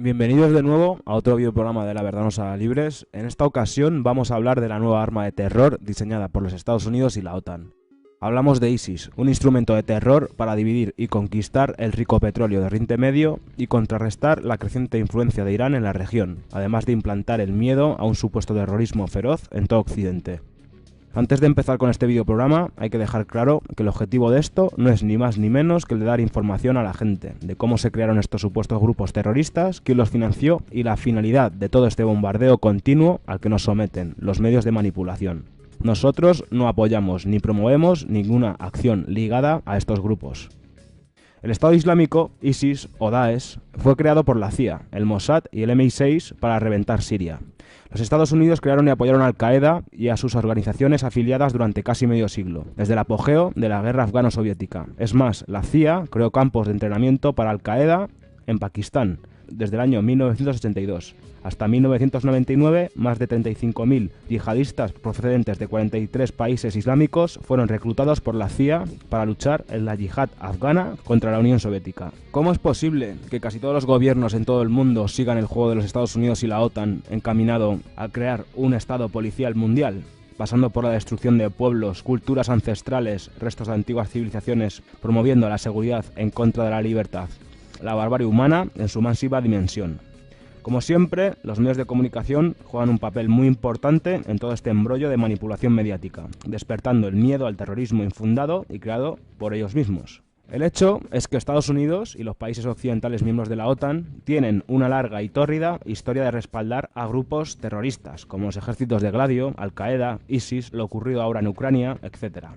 Bienvenidos de nuevo a otro videoprograma de La Verdad nos hará libres. En esta ocasión vamos a hablar de la nueva arma de terror diseñada por los Estados Unidos y la OTAN. Hablamos de ISIS, un instrumento de terror para dividir y conquistar el rico petróleo de Oriente Medio y contrarrestar la creciente influencia de Irán en la región, además de implantar el miedo a un supuesto terrorismo feroz en todo Occidente. Antes de empezar con este videoprograma, hay que dejar claro que el objetivo de esto no es ni más ni menos que el de dar información a la gente de cómo se crearon estos supuestos grupos terroristas, quién los financió y la finalidad de todo este bombardeo continuo al que nos someten los medios de manipulación. Nosotros no apoyamos ni promovemos ninguna acción ligada a estos grupos. El Estado Islámico, ISIS o Daesh, fue creado por la CIA, el Mossad y el MI6 para reventar Siria. Los Estados Unidos crearon y apoyaron a Al-Qaeda y a sus organizaciones afiliadas durante casi medio siglo, desde el apogeo de la guerra afgano-soviética. Es más, la CIA creó campos de entrenamiento para Al-Qaeda en Pakistán, desde el año 1982. Hasta 1999, más de 35.000 yihadistas procedentes de 43 países islámicos fueron reclutados por la CIA para luchar en la yihad afgana contra la Unión Soviética. ¿Cómo es posible que casi todos los gobiernos en todo el mundo sigan el juego de los Estados Unidos y la OTAN encaminado a crear un estado policial mundial? Pasando por la destrucción de pueblos, culturas ancestrales, restos de antiguas civilizaciones, promoviendo la seguridad en contra de la libertad, la barbarie humana en su masiva dimensión. Como siempre, los medios de comunicación juegan un papel muy importante en todo este embrollo de manipulación mediática, despertando el miedo al terrorismo infundado y creado por ellos mismos. El hecho es que Estados Unidos y los países occidentales miembros de la OTAN tienen una larga y tórrida historia de respaldar a grupos terroristas, como los ejércitos de Gladio, Al-Qaeda, ISIS, lo ocurrido ahora en Ucrania, etc.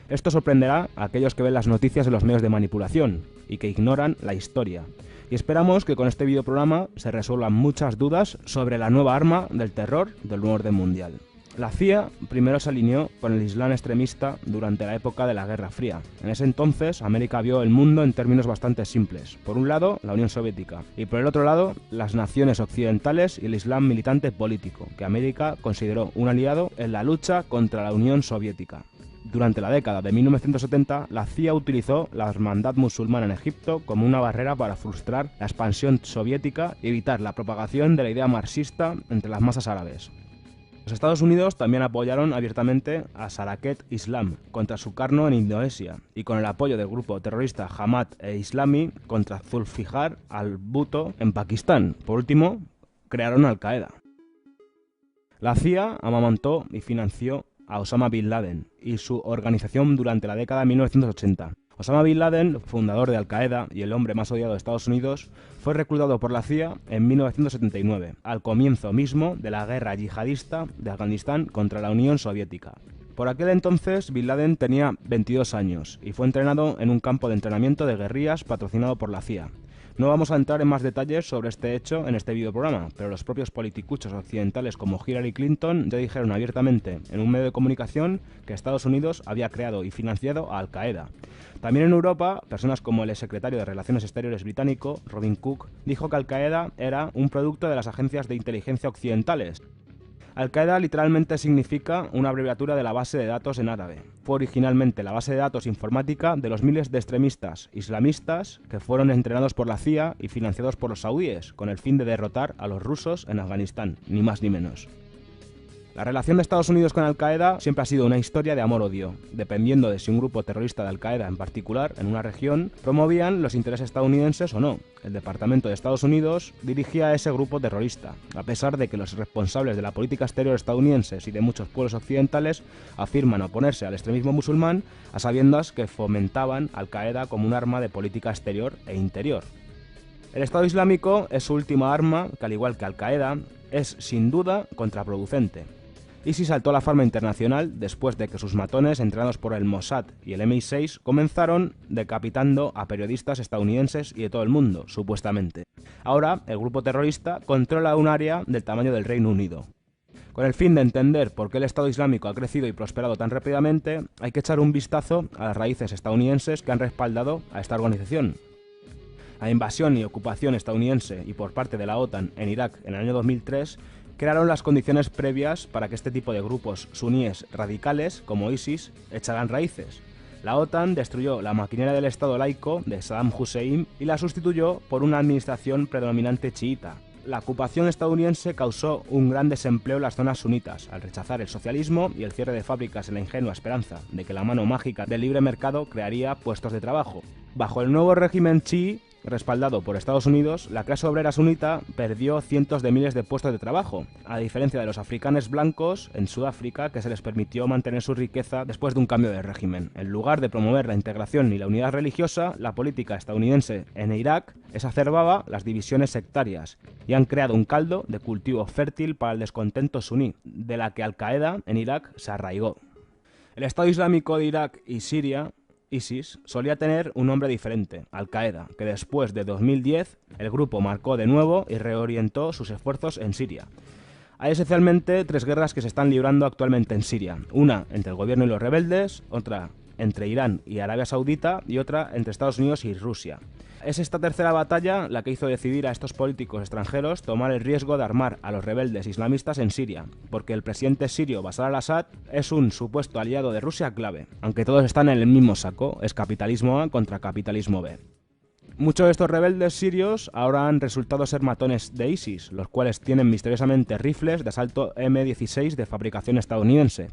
Esto sorprenderá a aquellos que ven las noticias en los medios de manipulación y que ignoran la historia. Y esperamos que con este videoprograma se resuelvan muchas dudas sobre la nueva arma del terror del nuevo orden mundial. La CIA primero se alineó con el Islam extremista durante la época de la Guerra Fría. En ese entonces, América vio el mundo en términos bastante simples. Por un lado, la Unión Soviética, y por el otro lado, las naciones occidentales y el Islam militante político, que América consideró un aliado en la lucha contra la Unión Soviética. Durante la década de 1970, la CIA utilizó la Hermandad Musulmana en Egipto como una barrera para frustrar la expansión soviética y evitar la propagación de la idea marxista entre las masas árabes. Los Estados Unidos también apoyaron abiertamente a Saraket Islam contra Sukarno en Indonesia y con el apoyo del grupo terrorista Jamaat e Islami contra Zulfikar al-Bhutto en Pakistán. Por último, crearon Al-Qaeda. La CIA amamantó y financió a Osama Bin Laden y su organización durante la década de 1980. Osama Bin Laden, fundador de Al-Qaeda y el hombre más odiado de Estados Unidos, fue reclutado por la CIA en 1979, al comienzo mismo de la guerra yihadista de Afganistán contra la Unión Soviética. Por aquel entonces, Bin Laden tenía 22 años y fue entrenado en un campo de entrenamiento de guerrillas patrocinado por la CIA. No vamos a entrar en más detalles sobre este hecho en este videoprograma, pero los propios politicuchos occidentales como Hillary Clinton ya dijeron abiertamente en un medio de comunicación que Estados Unidos había creado y financiado a Al-Qaeda. También en Europa, personas como el exsecretario de Relaciones Exteriores británico, Robin Cook, dijo que Al-Qaeda era un producto de las agencias de inteligencia occidentales. Al-Qaeda literalmente significa una abreviatura de la base de datos en árabe. Fue originalmente la base de datos informática de los miles de extremistas islamistas que fueron entrenados por la CIA y financiados por los saudíes, con el fin de derrotar a los rusos en Afganistán, ni más ni menos. La relación de Estados Unidos con Al-Qaeda siempre ha sido una historia de amor-odio, dependiendo de si un grupo terrorista de Al-Qaeda en particular, en una región, promovían los intereses estadounidenses o no. El Departamento de Estados Unidos dirigía a ese grupo terrorista, a pesar de que los responsables de la política exterior estadounidenses y de muchos pueblos occidentales afirman oponerse al extremismo musulmán a sabiendas que fomentaban Al-Qaeda como un arma de política exterior e interior. El Estado Islámico es su última arma, que al igual que Al-Qaeda, es sin duda contraproducente. ISIS saltó a la fama internacional después de que sus matones, entrenados por el Mossad y el MI6, comenzaron decapitando a periodistas estadounidenses y de todo el mundo, supuestamente. Ahora, el grupo terrorista controla un área del tamaño del Reino Unido. Con el fin de entender por qué el Estado Islámico ha crecido y prosperado tan rápidamente, hay que echar un vistazo a las raíces estadounidenses que han respaldado a esta organización. La invasión y ocupación estadounidense y por parte de la OTAN en Irak en el año 2003 crearon las condiciones previas para que este tipo de grupos suníes radicales, como ISIS, echaran raíces. La OTAN destruyó la maquinaria del Estado laico de Saddam Hussein y la sustituyó por una administración predominante chiita. La ocupación estadounidense causó un gran desempleo en las zonas sunitas, al rechazar el socialismo y el cierre de fábricas en la ingenua esperanza de que la mano mágica del libre mercado crearía puestos de trabajo. Bajo el nuevo régimen chií, respaldado por Estados Unidos, la clase obrera sunita perdió cientos de miles de puestos de trabajo, a diferencia de los africanos blancos en Sudáfrica, que se les permitió mantener su riqueza después de un cambio de régimen. En lugar de promover la integración y la unidad religiosa, la política estadounidense en Irak exacerbaba las divisiones sectarias y han creado un caldo de cultivo fértil para el descontento suní, de la que Al-Qaeda en Irak se arraigó. El Estado Islámico de Irak y Siria, ISIS, solía tener un nombre diferente, Al-Qaeda, que después de 2010 el grupo marcó de nuevo y reorientó sus esfuerzos en Siria. Hay esencialmente tres guerras que se están librando actualmente en Siria, una entre el gobierno y los rebeldes, otra entre Irán y Arabia Saudita y otra entre Estados Unidos y Rusia. Es esta tercera batalla la que hizo decidir a estos políticos extranjeros tomar el riesgo de armar a los rebeldes islamistas en Siria, porque el presidente sirio Bashar al-Assad es un supuesto aliado de Rusia clave, aunque todos están en el mismo saco, es capitalismo A contra capitalismo B. Muchos de estos rebeldes sirios ahora han resultado ser matones de ISIS, los cuales tienen misteriosamente rifles de asalto M16 de fabricación estadounidense.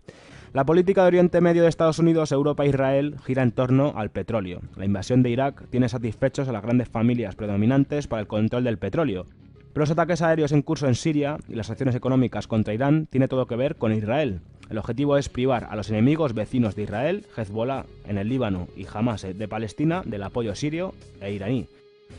La política de Oriente Medio de Estados Unidos, Europa e Israel gira en torno al petróleo. La invasión de Irak tiene satisfechos a las grandes familias predominantes para el control del petróleo. Pero los ataques aéreos en curso en Siria y las acciones económicas contra Irán tiene todo que ver con Israel. El objetivo es privar a los enemigos vecinos de Israel, Hezbollah en el Líbano y Hamas de Palestina, del apoyo sirio e iraní.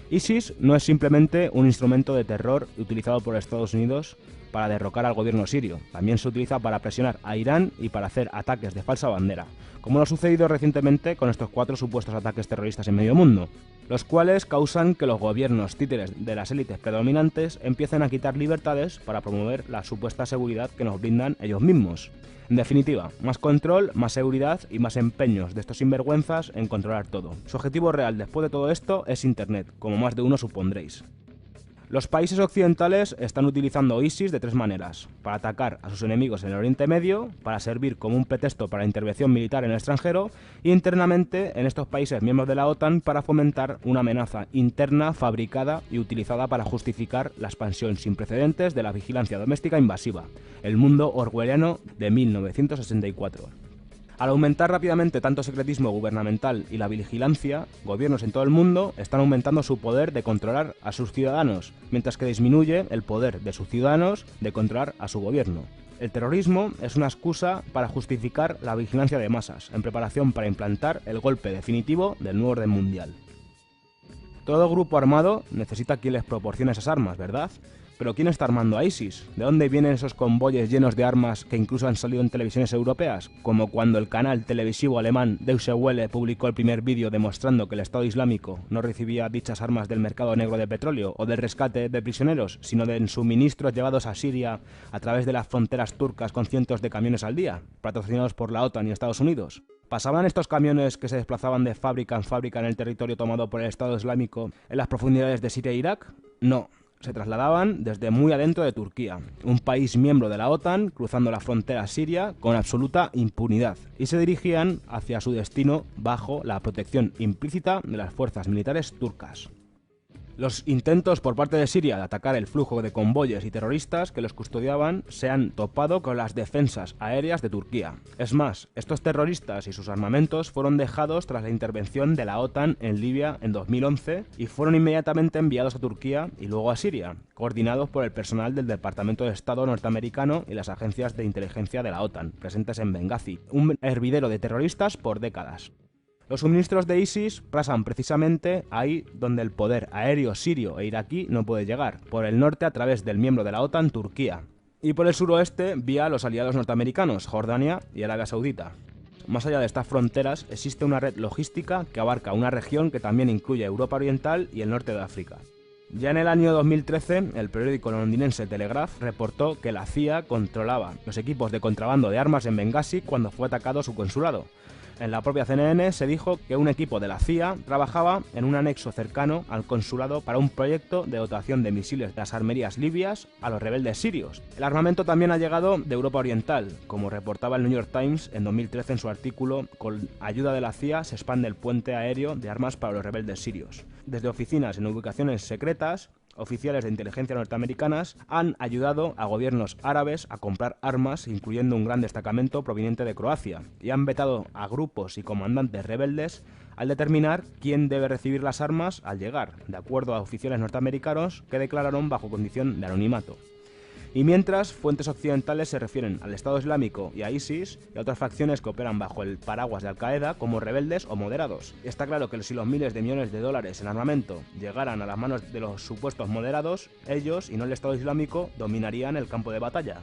ISIS no es simplemente un instrumento de terror utilizado por Estados Unidos para derrocar al gobierno sirio. También se utiliza para presionar a Irán y para hacer ataques de falsa bandera, como lo ha sucedido recientemente con estos 4 supuestos ataques terroristas en medio mundo, los cuales causan que los gobiernos títeres de las élites predominantes empiecen a quitar libertades para promover la supuesta seguridad que nos brindan ellos mismos. En definitiva, más control, más seguridad y más empeños de estos sinvergüenzas en controlar todo. Su objetivo real después de todo esto es Internet, como más de uno supondréis. Los países occidentales están utilizando ISIS de 3 maneras: para atacar a sus enemigos en el Oriente Medio, para servir como un pretexto para intervención militar en el extranjero y internamente en estos países miembros de la OTAN para fomentar una amenaza interna fabricada y utilizada para justificar la expansión sin precedentes de la vigilancia doméstica invasiva, el mundo orwelliano de 1964. Al aumentar rápidamente tanto secretismo gubernamental y la vigilancia, gobiernos en todo el mundo están aumentando su poder de controlar a sus ciudadanos, mientras que disminuye el poder de sus ciudadanos de controlar a su gobierno. El terrorismo es una excusa para justificar la vigilancia de masas, en preparación para implantar el golpe definitivo del nuevo orden mundial. Todo grupo armado necesita quien les proporcione esas armas, ¿verdad? ¿Pero quién está armando a ISIS? ¿De dónde vienen esos convoyes llenos de armas que incluso han salido en televisiones europeas? Como cuando el canal televisivo alemán Deutsche Welle publicó el primer vídeo demostrando que el Estado Islámico no recibía dichas armas del mercado negro de petróleo o del rescate de prisioneros, sino de suministros llevados a Siria a través de las fronteras turcas con cientos de camiones al día, patrocinados por la OTAN y Estados Unidos. ¿Pasaban estos camiones que se desplazaban de fábrica en fábrica en el territorio tomado por el Estado Islámico en las profundidades de Siria e Irak? No. Se trasladaban desde muy adentro de Turquía, un país miembro de la OTAN, cruzando la frontera siria con absoluta impunidad, y se dirigían hacia su destino bajo la protección implícita de las fuerzas militares turcas. Los intentos por parte de Siria de atacar el flujo de convoyes y terroristas que los custodiaban se han topado con las defensas aéreas de Turquía. Es más, estos terroristas y sus armamentos fueron dejados tras la intervención de la OTAN en Libia en 2011 y fueron inmediatamente enviados a Turquía y luego a Siria, coordinados por el personal del Departamento de Estado norteamericano y las agencias de inteligencia de la OTAN, presentes en Benghazi, un hervidero de terroristas por décadas. Los suministros de ISIS pasan precisamente ahí donde el poder aéreo sirio e iraquí no puede llegar, por el norte a través del miembro de la OTAN, Turquía, y por el suroeste vía los aliados norteamericanos, Jordania y Arabia Saudita. Más allá de estas fronteras existe una red logística que abarca una región que también incluye Europa Oriental y el norte de África. Ya en el año 2013, el periódico londinense Telegraph reportó que la CIA controlaba los equipos de contrabando de armas en Benghazi cuando fue atacado su consulado. En la propia CNN se dijo que un equipo de la CIA trabajaba en un anexo cercano al consulado para un proyecto de dotación de misiles de las armerías libias a los rebeldes sirios. El armamento también ha llegado de Europa Oriental, como reportaba el New York Times en 2013 en su artículo "Con ayuda de la CIA se expande el puente aéreo de armas para los rebeldes sirios". Desde oficinas en ubicaciones secretas, oficiales de inteligencia norteamericanas han ayudado a gobiernos árabes a comprar armas, incluyendo un gran destacamento proveniente de Croacia, y han vetado a grupos y comandantes rebeldes al determinar quién debe recibir las armas al llegar, de acuerdo a oficiales norteamericanos que declararon bajo condición de anonimato. Y mientras, fuentes occidentales se refieren al Estado Islámico y a ISIS y a otras facciones que operan bajo el paraguas de Al-Qaeda como rebeldes o moderados. Está claro que si los miles de millones de dólares en armamento llegaran a las manos de los supuestos moderados, ellos, y no el Estado Islámico, dominarían el campo de batalla.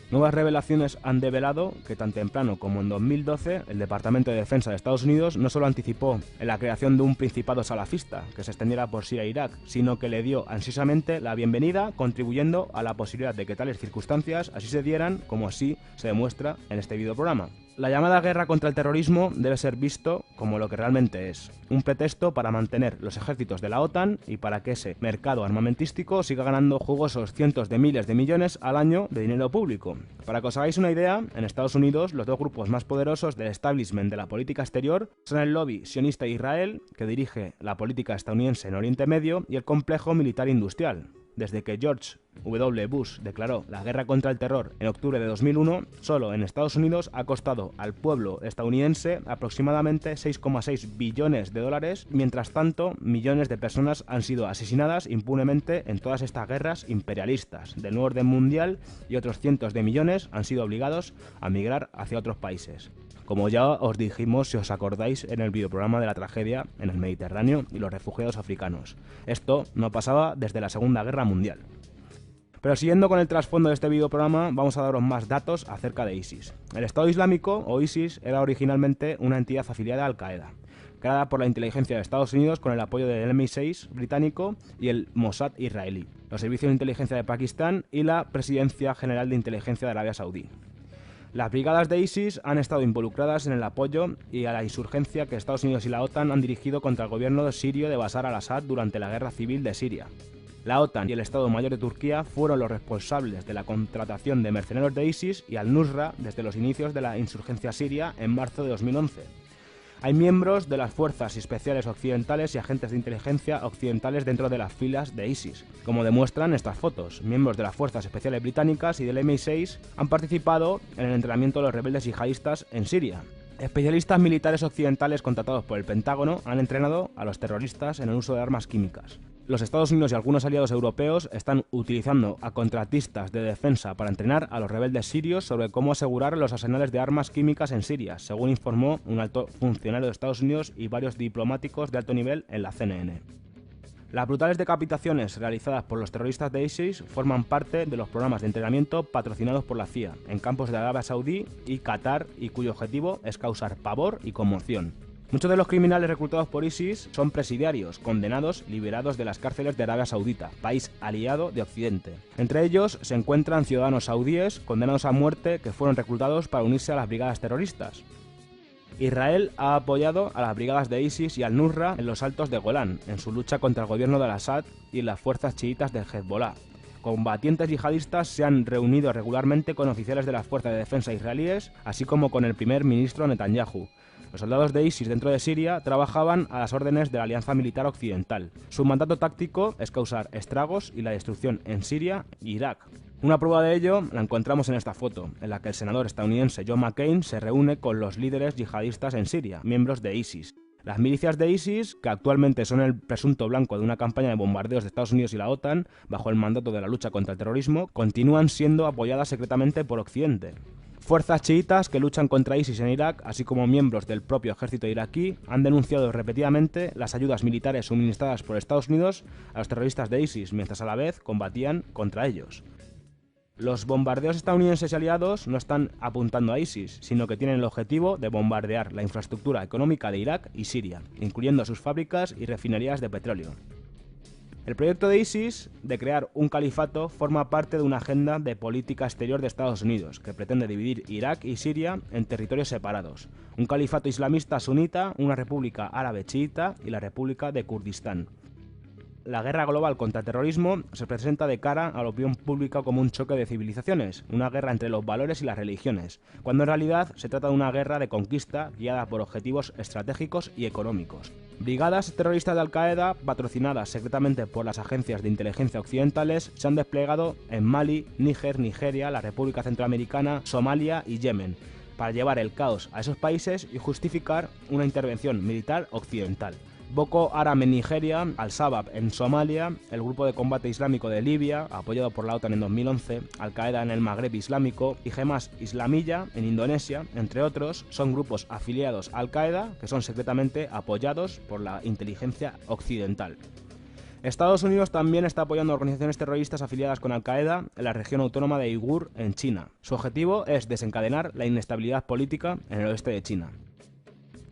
Nuevas revelaciones han develado que tan temprano como en 2012 el Departamento de Defensa de Estados Unidos no solo anticipó en la creación de un principado salafista que se extendiera por Siria e Irak, sino que le dio ansiosamente la bienvenida, contribuyendo a la posibilidad de que tales circunstancias así se dieran, como así se demuestra en este videoprograma. La llamada guerra contra el terrorismo debe ser visto como lo que realmente es, un pretexto para mantener los ejércitos de la OTAN y para que ese mercado armamentístico siga ganando jugosos cientos de miles de millones al año de dinero público. Para que os hagáis una idea, en Estados Unidos los dos grupos más poderosos del establishment de la política exterior son el lobby sionista de Israel, que dirige la política estadounidense en Oriente Medio, y el complejo militar industrial. Desde que George W. Bush declaró la guerra contra el terror en octubre de 2001, solo en Estados Unidos ha costado al pueblo estadounidense aproximadamente 6,6 billones de dólares, mientras tanto millones de personas han sido asesinadas impunemente en todas estas guerras imperialistas del nuevo orden mundial y otros cientos de millones han sido obligados a migrar hacia otros países. Como ya os dijimos, si os acordáis, en el videoprograma de la tragedia en el Mediterráneo y los refugiados africanos. Esto no pasaba desde la Segunda Guerra Mundial. Pero siguiendo con el trasfondo de este videoprograma, vamos a daros más datos acerca de ISIS. El Estado Islámico, o ISIS, era originalmente una entidad afiliada a Al-Qaeda, creada por la inteligencia de Estados Unidos con el apoyo del MI6 británico y el Mossad israelí, los servicios de inteligencia de Pakistán y la Presidencia General de Inteligencia de Arabia Saudí. Las brigadas de ISIS han estado involucradas en el apoyo y a la insurgencia que Estados Unidos y la OTAN han dirigido contra el gobierno sirio de Bashar al-Assad durante la guerra civil de Siria. La OTAN y el Estado Mayor de Turquía fueron los responsables de la contratación de mercenarios de ISIS y al-Nusra desde los inicios de la insurgencia siria en marzo de 2011. Hay miembros de las fuerzas especiales occidentales y agentes de inteligencia occidentales dentro de las filas de ISIS. Como demuestran estas fotos, miembros de las fuerzas especiales británicas y del MI6 han participado en el entrenamiento de los rebeldes yihadistas en Siria. Especialistas militares occidentales contratados por el Pentágono han entrenado a los terroristas en el uso de armas químicas. Los Estados Unidos y algunos aliados europeos están utilizando a contratistas de defensa para entrenar a los rebeldes sirios sobre cómo asegurar los arsenales de armas químicas en Siria, según informó un alto funcionario de Estados Unidos y varios diplomáticos de alto nivel en la CNN. Las brutales decapitaciones realizadas por los terroristas de ISIS forman parte de los programas de entrenamiento patrocinados por la CIA en campos de Arabia Saudí y Qatar, y cuyo objetivo es causar pavor y conmoción. Muchos de los criminales reclutados por ISIS son presidiarios, condenados, liberados de las cárceles de Arabia Saudita, país aliado de Occidente. Entre ellos se encuentran ciudadanos saudíes condenados a muerte que fueron reclutados para unirse a las brigadas terroristas. Israel ha apoyado a las brigadas de ISIS y al-Nusra en los altos de Golán, en su lucha contra el gobierno de al-Assad y las fuerzas chiitas del Hezbollah. Combatientes yihadistas se han reunido regularmente con oficiales de las fuerzas de defensa israelíes, así como con el primer ministro Netanyahu. Los soldados de ISIS dentro de Siria trabajaban a las órdenes de la Alianza Militar Occidental. Su mandato táctico es causar estragos y la destrucción en Siria e Irak. Una prueba de ello la encontramos en esta foto, en la que el senador estadounidense John McCain se reúne con los líderes yihadistas en Siria, miembros de ISIS. Las milicias de ISIS, que actualmente son el presunto blanco de una campaña de bombardeos de Estados Unidos y la OTAN, bajo el mandato de la lucha contra el terrorismo, continúan siendo apoyadas secretamente por Occidente. Fuerzas chiitas que luchan contra ISIS en Irak, así como miembros del propio ejército iraquí, han denunciado repetidamente las ayudas militares suministradas por Estados Unidos a los terroristas de ISIS, mientras a la vez combatían contra ellos. Los bombardeos estadounidenses y aliados no están apuntando a ISIS, sino que tienen el objetivo de bombardear la infraestructura económica de Irak y Siria, incluyendo sus fábricas y refinerías de petróleo. El proyecto de ISIS de crear un califato forma parte de una agenda de política exterior de Estados Unidos que pretende dividir Irak y Siria en territorios separados. Un califato islamista sunita, una república árabe chiita y la república de Kurdistán. La guerra global contra el terrorismo se presenta de cara a la opinión pública como un choque de civilizaciones, una guerra entre los valores y las religiones, cuando en realidad se trata de una guerra de conquista guiada por objetivos estratégicos y económicos. Brigadas terroristas de Al-Qaeda, patrocinadas secretamente por las agencias de inteligencia occidentales, se han desplegado en Mali, Níger, Nigeria, la República Centroamericana, Somalia y Yemen, para llevar el caos a esos países y justificar una intervención militar occidental. Boko Haram en Nigeria, Al-Shabaab en Somalia, el grupo de combate islámico de Libia, apoyado por la OTAN en 2011, Al-Qaeda en el Magreb islámico y Jemaah Islamiyah en Indonesia, entre otros, son grupos afiliados a Al-Qaeda que son secretamente apoyados por la inteligencia occidental. Estados Unidos también está apoyando a organizaciones terroristas afiliadas con Al-Qaeda en la región autónoma de Uigur, en China. Su objetivo es desencadenar la inestabilidad política en el oeste de China.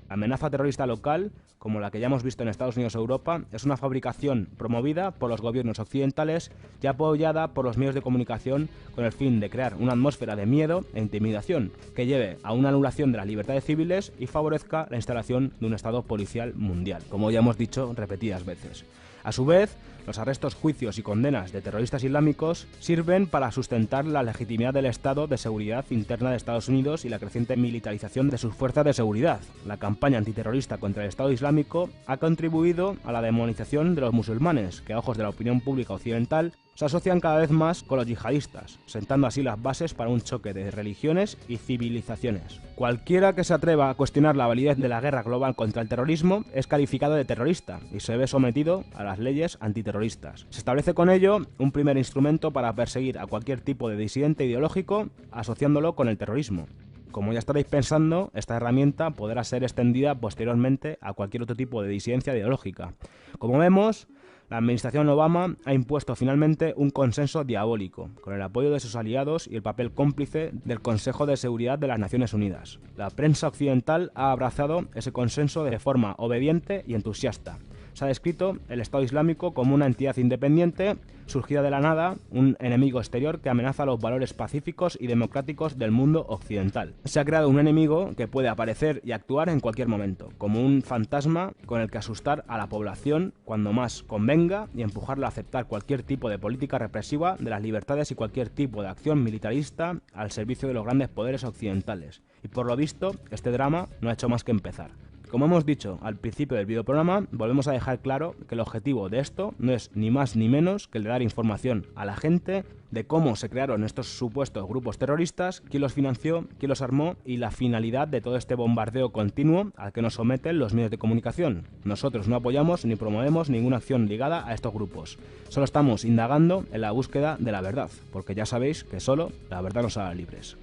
La amenaza terrorista local, como la que ya hemos visto en Estados Unidos o Europa, es una fabricación promovida por los gobiernos occidentales y apoyada por los medios de comunicación con el fin de crear una atmósfera de miedo e intimidación que lleve a una anulación de las libertades civiles y favorezca la instalación de un estado policial mundial, como ya hemos dicho repetidas veces. A su vez, los arrestos, juicios y condenas de terroristas islámicos sirven para sustentar la legitimidad del Estado de seguridad interna de Estados Unidos y la creciente militarización de sus fuerzas de seguridad. La campaña antiterrorista contra el Estado Islámico ha contribuido a la demonización de los musulmanes, que a ojos de la opinión pública occidental se asocian cada vez más con los yihadistas, sentando así las bases para un choque de religiones y civilizaciones. Cualquiera que se atreva a cuestionar la validez de la guerra global contra el terrorismo es calificado de terrorista y se ve sometido a las leyes antiterroristas. Se establece con ello un primer instrumento para perseguir a cualquier tipo de disidente ideológico asociándolo con el terrorismo. Como ya estaréis pensando, esta herramienta podrá ser extendida posteriormente a cualquier otro tipo de disidencia ideológica. Como vemos, la administración Obama ha impuesto finalmente un consenso diabólico, con el apoyo de sus aliados y el papel cómplice del Consejo de Seguridad de las Naciones Unidas. La prensa occidental ha abrazado ese consenso de forma obediente y entusiasta. Se ha descrito el Estado Islámico como una entidad independiente, surgida de la nada, un enemigo exterior que amenaza los valores pacíficos y democráticos del mundo occidental. Se ha creado un enemigo que puede aparecer y actuar en cualquier momento, como un fantasma con el que asustar a la población cuando más convenga y empujarla a aceptar cualquier tipo de política represiva de las libertades y cualquier tipo de acción militarista al servicio de los grandes poderes occidentales. Y por lo visto, este drama no ha hecho más que empezar. Como hemos dicho al principio del videoprograma, volvemos a dejar claro que el objetivo de esto no es ni más ni menos que el de dar información a la gente de cómo se crearon estos supuestos grupos terroristas, quién los financió, quién los armó y la finalidad de todo este bombardeo continuo al que nos someten los medios de comunicación. Nosotros no apoyamos ni promovemos ninguna acción ligada a estos grupos. Solo estamos indagando en la búsqueda de la verdad, porque ya sabéis que solo la verdad nos hará libres.